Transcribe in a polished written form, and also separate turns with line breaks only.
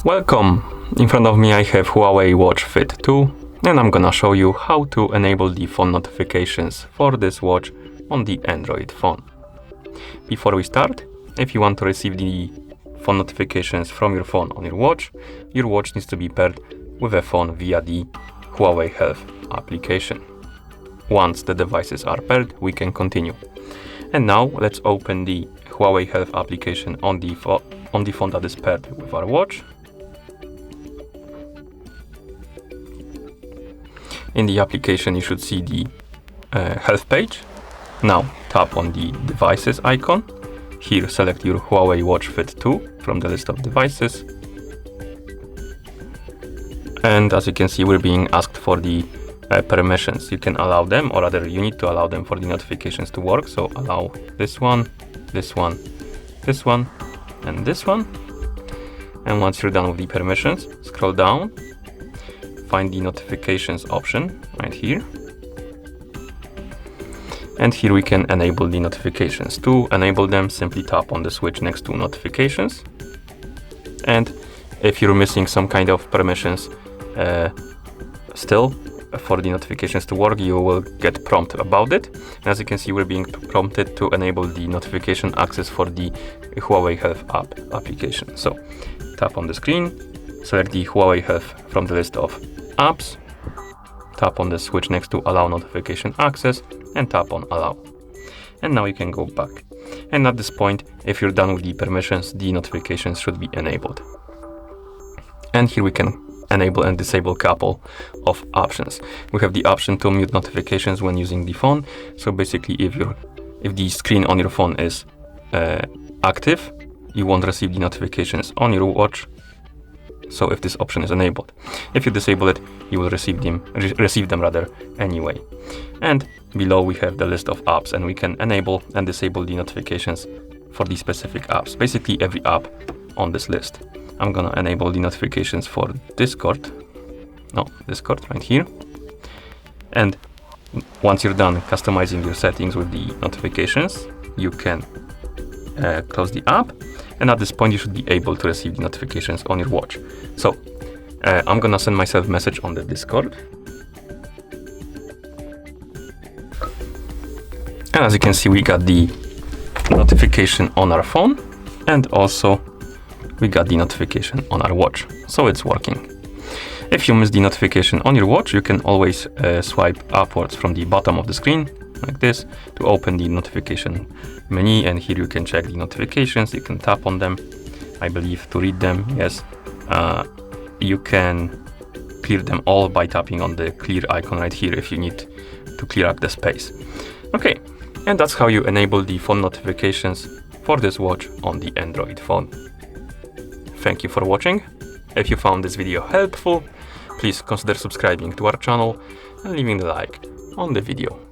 Welcome! In front of me I have Huawei Watch Fit 2 and I'm gonna show you how to enable the phone notifications for this watch on the Android phone. Before we start, if you want to receive the phone notifications from your phone on your watch needs to be paired with a phone via the Huawei Health application. Once the devices are paired, we can continue. And now let's open the Huawei Health application on the phone that is paired with our watch. In the application, you should see the health page. Now tap on the devices icon. Here select your Huawei Watch Fit 2 from the list of devices. And as you can see, we're being asked for the permissions. You can allow them, or rather you need to allow them for the notifications to work. So allow this one, this one, this one, and this one. And once you're done with the permissions, scroll down. Find the notifications option right here. And here we can enable the notifications. To enable them, simply tap on the switch next to notifications. And if you're missing some kind of permissions still for the notifications to work, you will get prompted about it. And as you can see, we're being prompted to enable the notification access for the Huawei Health app application. So tap on the screen, select the Huawei Health from the list of apps, tap on the switch next to allow notification access and tap on allow. And now you can go back. And at this point, if you're done with the permissions, the notifications should be enabled. And here we can enable and disable a couple of options. We have the option to mute notifications when using the phone. So basically, if the screen on your phone is active, you won't receive the notifications on your watch. So if this option is enabled, if you disable it, you will receive them anyway. And below we have the list of apps, and we can enable and disable the notifications for the specific apps. Basically every app on this list. I'm gonna enable the notifications for Discord right here. And once you're done customizing your settings with the notifications, you can close the app. And at this point, you should be able to receive the notifications on your watch. So I'm gonna send myself a message on the Discord. And as you can see, we got the notification on our phone, and also we got the notification on our watch. So it's working. If you miss the notification on your watch, you can always swipe upwards from the bottom of the screen like this to open the notification menu, and here you can check the notifications. You can tap on them, I believe, to read them. Yes, you can clear them all by tapping on the clear icon right here if you need to clear up the space. Okay, and that's how you enable the phone notifications for this watch on the Android phone. Thank you for watching. If you found this video helpful, please consider subscribing to our channel and leaving a like on the video.